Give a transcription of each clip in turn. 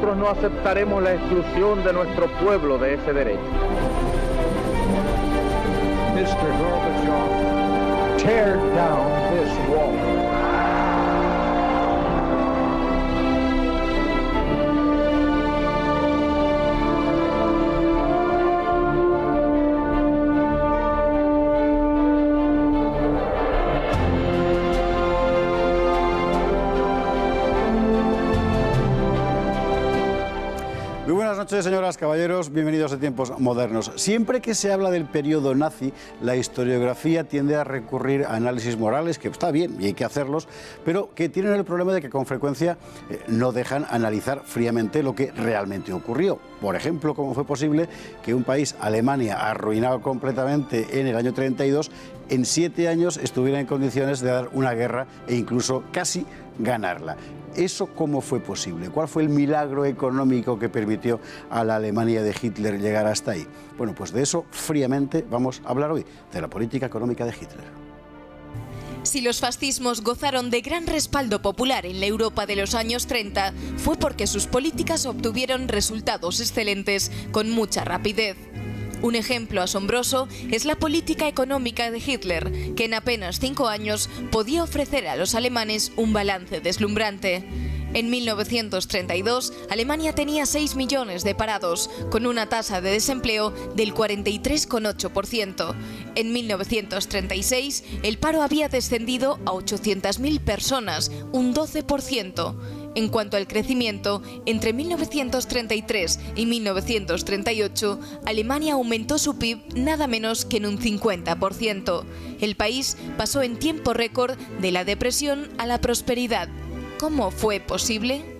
nosotros no aceptaremos la exclusión de nuestro pueblo de ese derecho. Mr. Gorbachev, tear down this wall. Muy buenas noches, señoras, caballeros, bienvenidos a Tiempos Modernos. Siempre que se habla del periodo nazi, la historiografía tiende a recurrir a análisis morales, que está bien y hay que hacerlos, pero que tienen el problema de que con frecuencia no dejan analizar fríamente lo que realmente ocurrió. Por ejemplo, cómo fue posible que un país, Alemania, arruinado completamente en el año 32, en 7 años estuviera en condiciones de dar una guerra e incluso casi ganarla. ¿Eso cómo fue posible? ¿Cuál fue el milagro económico que permitió a la Alemania de Hitler llegar hasta ahí? Bueno, pues de eso fríamente vamos a hablar hoy, de la política económica de Hitler. Si los fascismos gozaron de gran respaldo popular en la Europa de los años 30, fue porque sus políticas obtuvieron resultados excelentes con mucha rapidez. Un ejemplo asombroso es la política económica de Hitler, que en apenas 5 años podía ofrecer a los alemanes un balance deslumbrante. En 1932, Alemania tenía 6 millones de parados, con una tasa de desempleo del 43,8%. En 1936, el paro había descendido a 800.000 personas, un 12%. En cuanto al crecimiento, entre 1933 y 1938, Alemania aumentó su PIB nada menos que en un 50%. El país pasó en tiempo récord de la depresión a la prosperidad. ¿Cómo fue posible?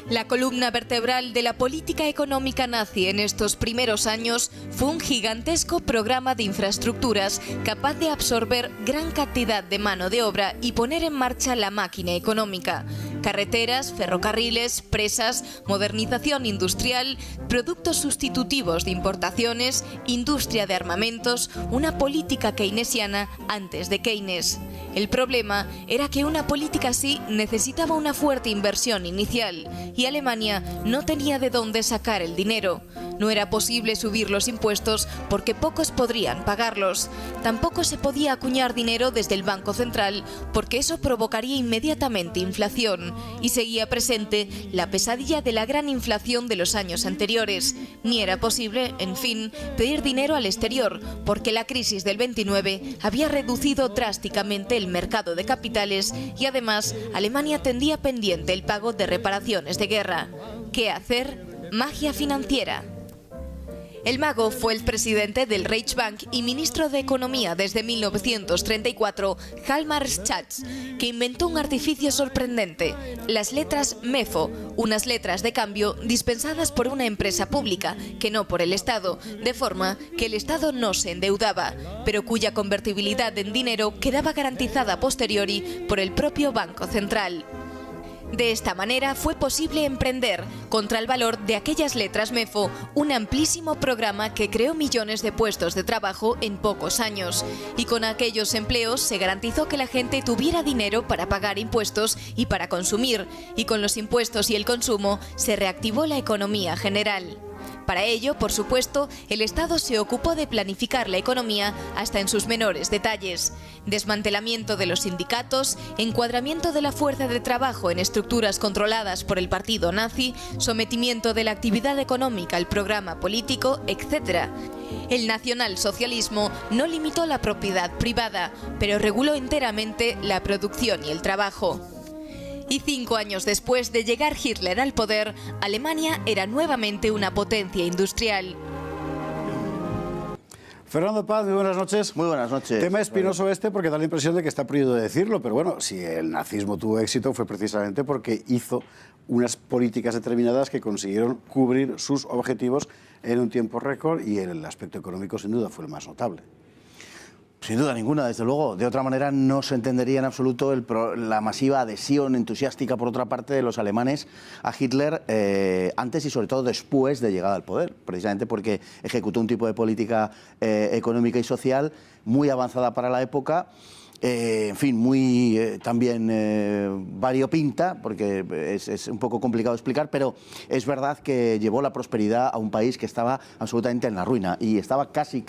La columna vertebral de la política económica nazi en estos primeros años fue un gigantesco programa de infraestructuras capaz de absorber gran cantidad de mano de obra y poner en marcha la máquina económica. Carreteras, ferrocarriles, presas, modernización industrial, productos sustitutivos de importaciones, industria de armamentos, una política keynesiana antes de Keynes. El problema era que una política así necesitaba una fuerte inversión inicial y Alemania no tenía de dónde sacar el dinero. No era posible subir los impuestos porque pocos podrían pagarlos. Tampoco se podía acuñar dinero desde el Banco Central porque eso provocaría inmediatamente inflación. Y seguía presente la pesadilla de la gran inflación de los años anteriores. Ni era posible, en fin, pedir dinero al exterior porque la crisis del 29 había reducido drásticamente el mercado de capitales y además Alemania tendría pendiente el pago de reparaciones de guerra. ¿Qué hacer? Magia financiera. El mago fue el presidente del Reichsbank y ministro de Economía desde 1934, Hjalmar Schacht, que inventó un artificio sorprendente, las letras MEFO, unas letras de cambio dispensadas por una empresa pública, que no por el Estado, de forma que el Estado no se endeudaba, pero cuya convertibilidad en dinero quedaba garantizada a posteriori por el propio Banco Central. De esta manera fue posible emprender, contra el valor de aquellas letras MEFO, un amplísimo programa que creó millones de puestos de trabajo en pocos años. Y con aquellos empleos se garantizó que la gente tuviera dinero para pagar impuestos y para consumir. Y con los impuestos y el consumo se reactivó la economía general. Para ello, por supuesto, el Estado se ocupó de planificar la economía hasta en sus menores detalles. Desmantelamiento de los sindicatos, encuadramiento de la fuerza de trabajo en estructuras controladas por el partido nazi, sometimiento de la actividad económica al programa político, etc. El nacionalsocialismo no limitó la propiedad privada, pero reguló enteramente la producción y el trabajo. Y 5 años después de llegar Hitler al poder, Alemania era nuevamente una potencia industrial. Fernando Paz, muy buenas noches. Muy buenas noches. Tema espinoso este porque da la impresión de que está prohibido decirlo, pero bueno, si el nazismo tuvo éxito fue precisamente porque hizo unas políticas determinadas que consiguieron cubrir sus objetivos en un tiempo récord y el aspecto económico sin duda fue el más notable. Sin duda ninguna, desde luego. De otra manera no se entendería en absoluto la masiva adhesión entusiástica, por otra parte, de los alemanes a Hitler antes y sobre todo después de llegada al poder, precisamente porque ejecutó un tipo de política económica y social muy avanzada para la época en fin, muy también variopinta, porque es un poco complicado de explicar, pero es verdad que llevó la prosperidad a un país que estaba absolutamente en la ruina y estaba casi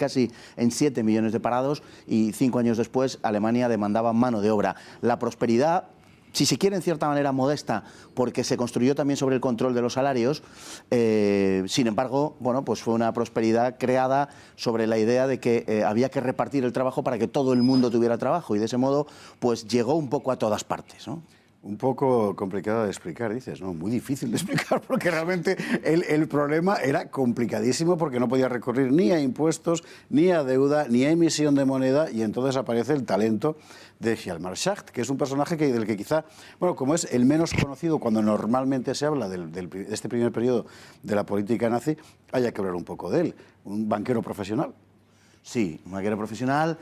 en 7 millones de parados, y 5 años después Alemania demandaba mano de obra. La prosperidad, si se quiere en cierta manera modesta, porque se construyó también sobre el control de los salarios, sin embargo, bueno, pues fue una prosperidad creada sobre la idea de que había que repartir el trabajo para que todo el mundo tuviera trabajo, y de ese modo pues llegó un poco a todas partes, ¿no? Un poco complicado de explicar, dices, ¿no? Muy difícil de explicar, porque realmente el problema era complicadísimo, porque no podía recurrir ni a impuestos, ni a deuda, ni a emisión de moneda, y entonces aparece el talento de Hjalmar Schacht, que es un personaje del que quizá, bueno, como es el menos conocido cuando normalmente se habla de este primer periodo de la política nazi, haya que hablar un poco de él, un banquero profesional. Sí, un banquero profesional,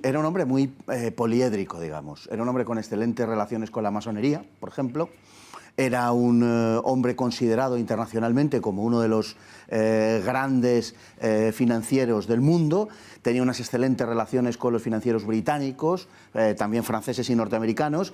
era un hombre muy poliédrico, digamos. Era un hombre con excelentes relaciones con la masonería, por ejemplo. Era un hombre considerado internacionalmente como uno de los grandes financieros del mundo. Tenía unas excelentes relaciones con los financieros británicos, también franceses y norteamericanos.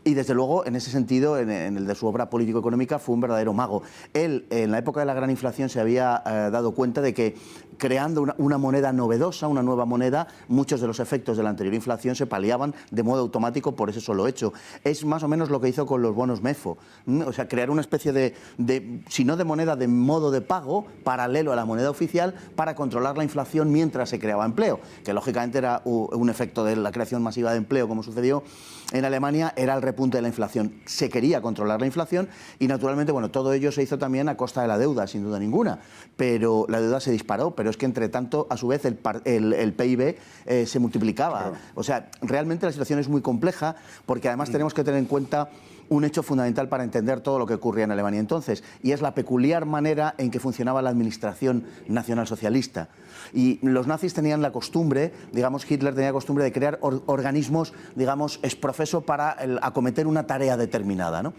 Y desde luego, en ese sentido, en el de su obra político-económica, fue un verdadero mago. Él, en la época de la gran inflación, se había dado cuenta de que creando una moneda novedosa, una nueva moneda, muchos de los efectos de la anterior inflación se paliaban de modo automático por ese solo hecho. Es más o menos lo que hizo con los bonos MEFO. O sea, crear una especie de si no de moneda, de modo de pago paralelo a la moneda oficial para controlar la inflación mientras se creaba empleo, que lógicamente era un efecto de la creación masiva de empleo, como sucedió en Alemania, era el repunte de la inflación. Se quería controlar la inflación y, naturalmente, bueno, todo ello se hizo también a costa de la deuda, sin duda ninguna, pero la deuda se disparó, pero es que, entre tanto, a su vez, el PIB se multiplicaba. Claro. O sea, realmente la situación es muy compleja, porque además tenemos que tener en cuenta un hecho fundamental para entender todo lo que ocurría en Alemania entonces, y es la peculiar manera en que funcionaba la administración nacionalsocialista. Y los nazis tenían la costumbre, digamos, Hitler tenía la costumbre de crear organismos, digamos, ex profeso para acometer una tarea determinada, ¿no?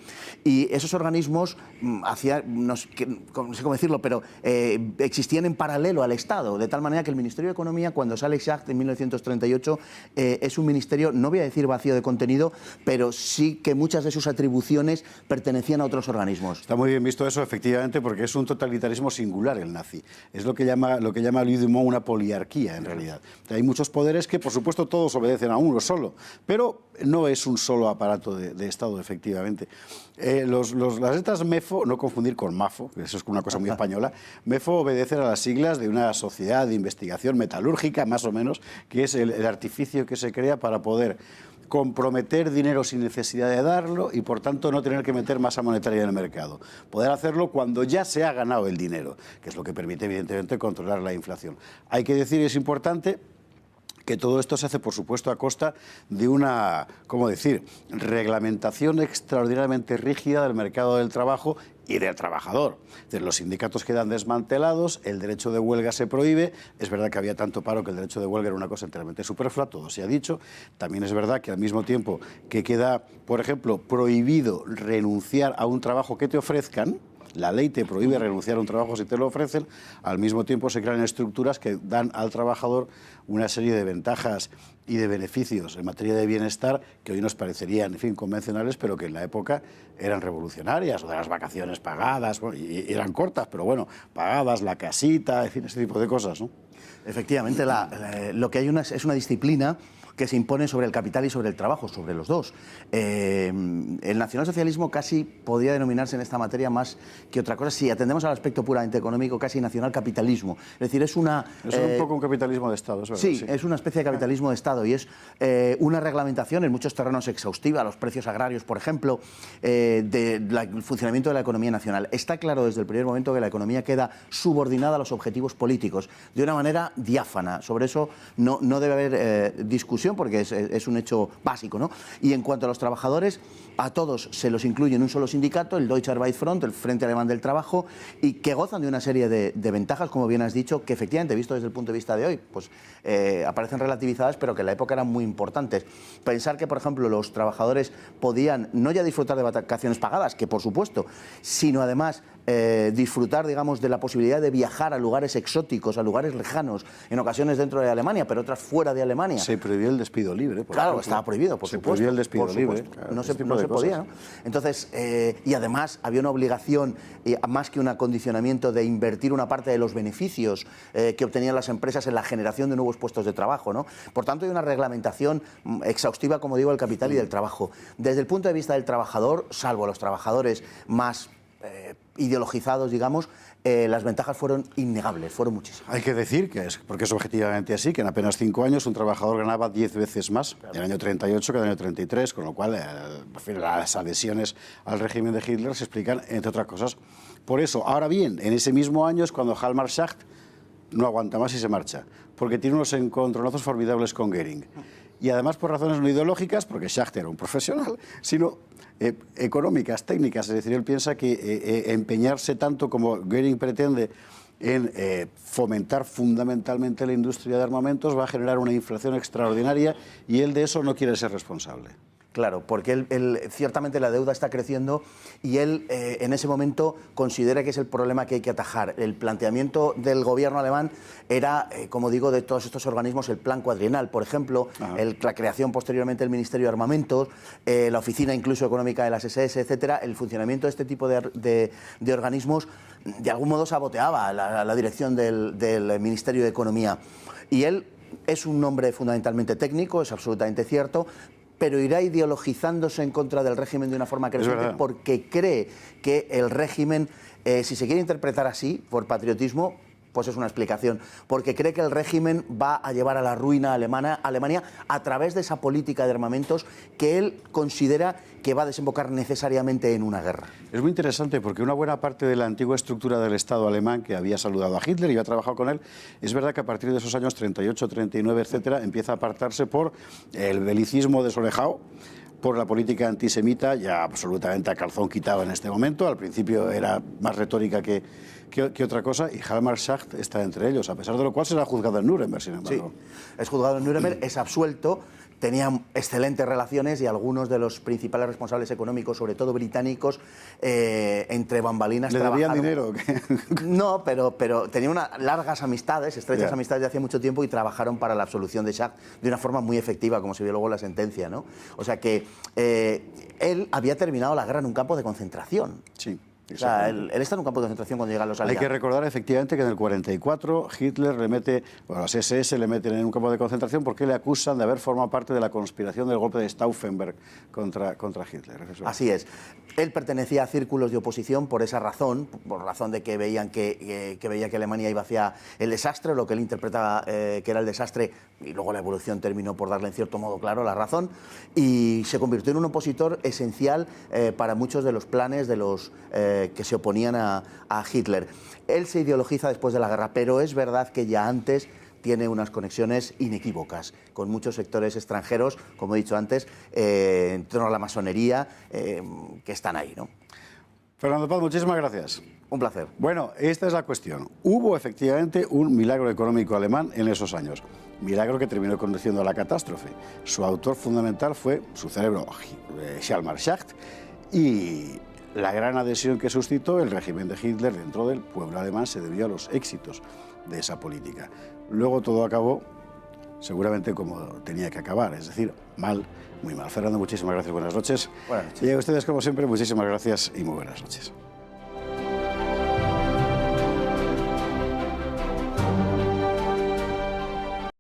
Y esos organismos no sé cómo decirlo, pero existían en paralelo al Estado, de tal manera que el Ministerio de Economía, cuando sale Schacht en 1938, es un ministerio, no voy a decir vacío de contenido, pero sí que muchas de sus atribuciones pertenecían a otros organismos. Está muy bien visto eso, efectivamente, porque es un totalitarismo singular el nazi. Es lo que llama Louis Dumont una poliarquía, en realidad. Hay muchos poderes que, por supuesto, todos obedecen a uno solo, pero no es un solo aparato de Estado, efectivamente. Las letras MEFO, no confundir con MAFO, que eso es una cosa muy española, MEFO obedecen a las siglas de una sociedad de investigación metalúrgica, más o menos, que es el artificio que se crea para poder comprometer dinero sin necesidad de darlo y, por tanto, no tener que meter masa monetaria en el mercado. Poder hacerlo cuando ya se ha ganado el dinero, que es lo que permite, evidentemente, controlar la inflación. Hay que decir, y es importante, que todo esto se hace, por supuesto, a costa de una, ¿cómo decir?, reglamentación extraordinariamente rígida del mercado del trabajo y del trabajador. Los sindicatos quedan desmantelados, el derecho de huelga se prohíbe. Es verdad que había tanto paro que el derecho de huelga era una cosa enteramente superflua, todo se ha dicho. También es verdad que al mismo tiempo que queda, por ejemplo, prohibido renunciar a un trabajo que te ofrezcan, la ley te prohíbe renunciar a un trabajo si te lo ofrecen, al mismo tiempo se crean estructuras que dan al trabajador una serie de ventajas y de beneficios en materia de bienestar que hoy nos parecerían, en fin, convencionales, pero que en la época eran revolucionarias, o de las vacaciones pagadas, bueno, y eran cortas, pero bueno, pagadas, la casita, en fin, ese tipo de cosas, ¿no? Efectivamente, lo que hay es una disciplina que se impone sobre el capital y sobre el trabajo, sobre los dos. El nacionalsocialismo casi podría denominarse en esta materia más que otra cosa, si atendemos al aspecto puramente económico, casi nacionalcapitalismo. Es decir, es un poco un capitalismo de Estado, es verdad. Sí, es una especie de capitalismo de Estado y es una reglamentación en muchos terrenos exhaustiva, los precios agrarios, por ejemplo, del funcionamiento de la economía nacional. Está claro desde el primer momento que la economía queda subordinada a los objetivos políticos, de una manera diáfana. Sobre eso no debe haber discusión, porque es un hecho básico, ¿no? Y en cuanto a los trabajadores, a todos se los incluye en un solo sindicato, el Deutsche Arbeitsfront, el Frente Alemán del Trabajo, y que gozan de una serie de ventajas, como bien has dicho, que efectivamente, visto desde el punto de vista de hoy, pues aparecen relativizadas, pero que en la época eran muy importantes. Pensar que, por ejemplo, los trabajadores podían no ya disfrutar de vacaciones pagadas, que por supuesto, sino además disfrutar, digamos, de la posibilidad de viajar a lugares exóticos, a lugares lejanos, en ocasiones dentro de Alemania, pero otras fuera de Alemania. Se prohibió el despido libre. Claro, ejemplo. estaba prohibido, por supuesto. Se prohibió el despido libre. Claro, no se podía, ¿no? Entonces, y además había una obligación, más que un acondicionamiento, de invertir una parte de los beneficios que obtenían las empresas en la generación de nuevos puestos de trabajo, ¿no? Por tanto, hay una reglamentación exhaustiva, como digo, del capital y del trabajo. Desde el punto de vista del trabajador, salvo los trabajadores más ideologizados, digamos, las ventajas fueron innegables, fueron muchísimas. Hay que decir que es, porque es objetivamente así, que en apenas 5 años un trabajador ganaba 10 veces más en el año 38 que en el año 33, con lo cual las adhesiones al régimen de Hitler se explican, entre otras cosas, por eso. Ahora bien, en ese mismo año es cuando Hjalmar Schacht no aguanta más y se marcha, porque tiene unos encontronazos formidables con Goering. Y además por razones no ideológicas, porque Schacht era un profesional, sino económicas, técnicas. Es decir, él piensa que empeñarse tanto como Goering pretende en fomentar fundamentalmente la industria de armamentos va a generar una inflación extraordinaria y él de eso no quiere ser responsable. Claro, porque él ciertamente la deuda está creciendo y él en ese momento considera que es el problema que hay que atajar. El planteamiento del gobierno alemán era, como digo, de todos estos organismos, el plan cuadrienal, por ejemplo, la creación posteriormente del Ministerio de Armamentos, la oficina incluso económica de las SS, etcétera. El funcionamiento de este tipo de organismos de algún modo saboteaba la dirección del Ministerio de Economía. Y él es un hombre fundamentalmente técnico, es absolutamente cierto, pero irá ideologizándose en contra del régimen de una forma creciente porque cree que el régimen, si se quiere interpretar así, por patriotismo, pues es una explicación, porque cree que el régimen va a llevar a la ruina a Alemania a través de esa política de armamentos que él considera que va a desembocar necesariamente en una guerra. Es muy interesante porque una buena parte de la antigua estructura del Estado alemán que había saludado a Hitler y había trabajado con él, es verdad que a partir de esos años 38, 39, etcétera, empieza a apartarse por el belicismo desorejado, por la política antisemita, ya absolutamente a calzón quitado en este momento. Al principio era más retórica que otra cosa, y Hjalmar Schacht está entre ellos, a pesar de lo cual será juzgado en Nuremberg, sin embargo. Sí, es juzgado en Nuremberg, es absuelto, tenía excelentes relaciones y algunos de los principales responsables económicos, sobre todo británicos, entre bambalinas ¿Le debían dinero? No, pero tenía largas amistades, estrechas amistades de hace mucho tiempo y trabajaron para la absolución de Schacht de una forma muy efectiva, como se vio luego en la sentencia, ¿no? O sea que él había terminado la guerra en un campo de concentración. Sí. O sea, él está en un campo de concentración cuando llegan los aliados. Hay que recordar efectivamente que en el 44 Hitler le mete, bueno, las SS le meten en un campo de concentración porque le acusan de haber formado parte de la conspiración del golpe de Stauffenberg contra Hitler. Así es. Él pertenecía a círculos de oposición por esa razón, por razón de que veía que Alemania iba hacia el desastre, lo que él interpretaba que era el desastre, y luego la evolución terminó por darle en cierto modo claro la razón, y se convirtió en un opositor esencial para muchos de los planes de los que se oponían a Hitler. Él se ideologiza después de la guerra, pero es verdad que ya antes tiene unas conexiones inequívocas con muchos sectores extranjeros, como he dicho antes, en torno a la masonería, que están ahí, ¿no? Fernando Paz, muchísimas gracias. Un placer. Bueno, esta es la cuestión. Hubo efectivamente un milagro económico alemán en esos años. Milagro que terminó conduciendo a la catástrofe. Su autor fundamental fue su cerebro, Hjalmar Schacht, y la gran adhesión que suscitó el régimen de Hitler dentro del pueblo alemán se debió a los éxitos de esa política. Luego todo acabó seguramente como tenía que acabar, es decir, mal, muy mal. Fernando, muchísimas gracias, buenas noches. Buenas noches. Y a ustedes, como siempre, muchísimas gracias y muy buenas noches.